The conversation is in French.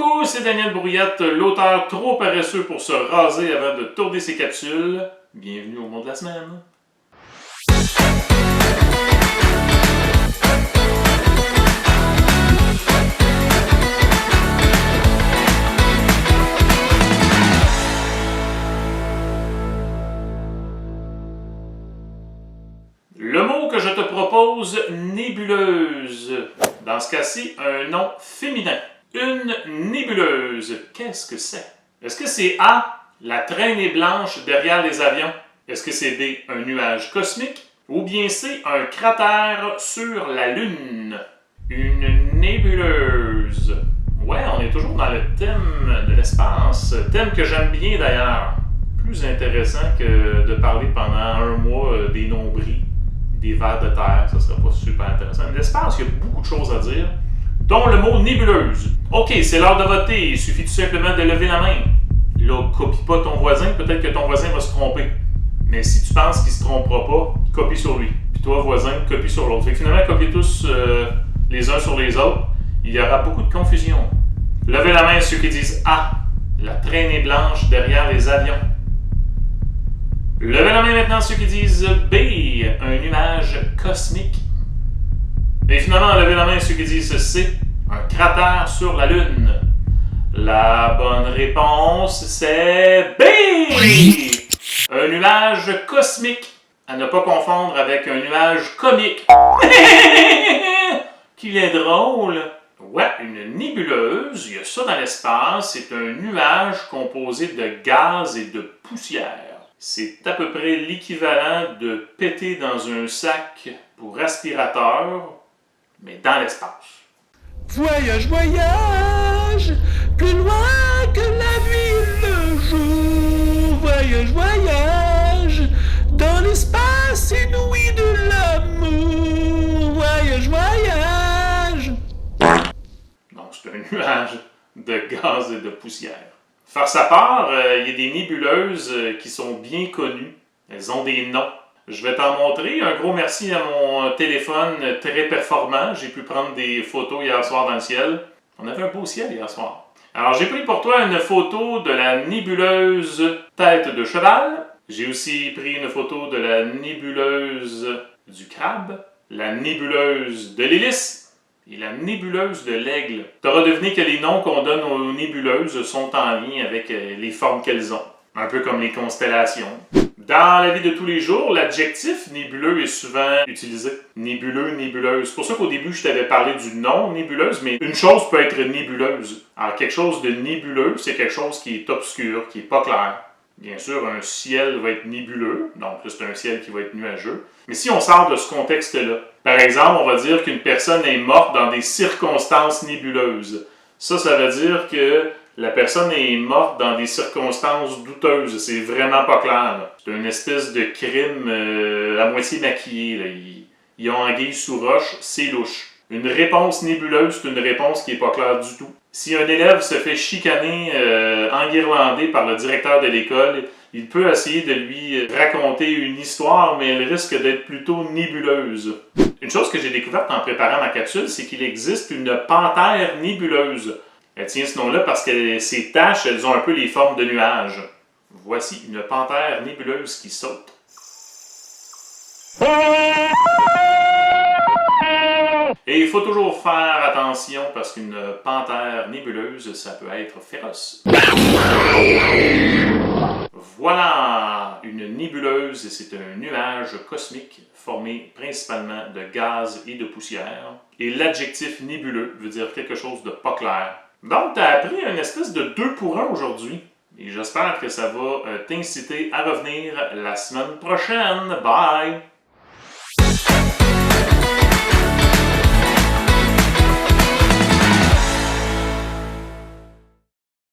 Coucou, c'est Daniel Brouillette, l'auteur trop paresseux pour se raser avant de tourner ses capsules. Bienvenue au mot de la semaine. Le mot que je te propose, nébuleuse. Dans ce cas-ci, un nom féminin. Une nébuleuse, qu'est-ce que c'est? Est-ce que c'est A, la traînée blanche derrière les avions? Est-ce que c'est B, un nuage cosmique? Ou bien C, un cratère sur la Lune? Une nébuleuse. Ouais, on est toujours dans le thème de l'espace. Thème que j'aime bien d'ailleurs. Plus intéressant que de parler pendant un mois des nombrils, des vers de terre. Ça serait pas super intéressant. L'espace, il y a beaucoup de choses à dire, dont le mot nébuleuse. Ok, c'est l'heure de voter. Il suffit tout simplement de lever la main. Là, copie pas ton voisin. Peut-être que ton voisin va se tromper. Mais si tu penses qu'il se trompera pas, copie sur lui. Puis toi, voisin, copie sur l'autre. Fait que finalement, copiez tous les uns sur les autres. Il y aura beaucoup de confusion. Levez la main ceux qui disent A, la traînée blanche derrière les avions. Levez la main maintenant ceux qui disent B, un nuage cosmique. Et finalement, levez la main ceux qui disent C, un cratère sur la Lune. La bonne réponse, c'est B! Un nuage cosmique, à ne pas confondre avec un nuage comique. Qu'il est drôle! Ouais, une nébuleuse, il y a ça dans l'espace, c'est un nuage composé de gaz et de poussière. C'est à peu près l'équivalent de péter dans un sac pour aspirateur, mais dans l'espace. Voyage, voyage, plus loin que la nuit et le jour. Voyage, voyage, dans l'espace inouï de l'amour. Voyage, voyage. Donc c'est un nuage de gaz et de poussière. Farce à part, il y a des nébuleuses qui sont bien connues. Elles ont des noms. Je vais t'en montrer. Un gros merci à mon téléphone très performant. J'ai pu prendre des photos hier soir dans le ciel. On avait un beau ciel hier soir. Alors j'ai pris pour toi une photo de la nébuleuse tête de cheval. J'ai aussi pris une photo de la nébuleuse du crabe, la nébuleuse de l'hélice et la nébuleuse de l'aigle. Tu auras deviné que les noms qu'on donne aux nébuleuses sont en lien avec les formes qu'elles ont. Un peu comme les constellations. Dans la vie de tous les jours, l'adjectif nébuleux est souvent utilisé. Nébuleux, nébuleuse. C'est pour ça qu'au début, je t'avais parlé du nom nébuleuse, mais une chose peut être nébuleuse. Alors, quelque chose de nébuleux, c'est quelque chose qui est obscur, qui n'est pas clair. Bien sûr, un ciel va être nébuleux, donc là, c'est un ciel qui va être nuageux. Mais si on sort de ce contexte-là, par exemple, on va dire qu'une personne est morte dans des circonstances nébuleuses. Ça veut dire que la personne est morte dans des circonstances douteuses. C'est vraiment pas clair. Là. C'est une espèce de crime à moitié maquillé. Là. Ils ont anguille sous roche, c'est louche. Une réponse nébuleuse, c'est une réponse qui n'est pas claire du tout. Si un élève se fait chicaner, enguirlandé par le directeur de l'école, il peut essayer de lui raconter une histoire, mais elle risque d'être plutôt nébuleuse. Une chose que j'ai découverte en préparant ma capsule, c'est qu'il existe une panthère nébuleuse. Elle tient ce nom-là parce que ses taches, elles ont un peu les formes de nuages. Voici une panthère nébuleuse qui saute. Et il faut toujours faire attention parce qu'une panthère nébuleuse, ça peut être féroce. Voilà, une nébuleuse, c'est un nuage cosmique formé principalement de gaz et de poussière. Et l'adjectif nébuleux veut dire quelque chose de pas clair. Donc, tu as appris une espèce de 2 pour 1 aujourd'hui. Et j'espère que ça va t'inciter à revenir la semaine prochaine. Bye!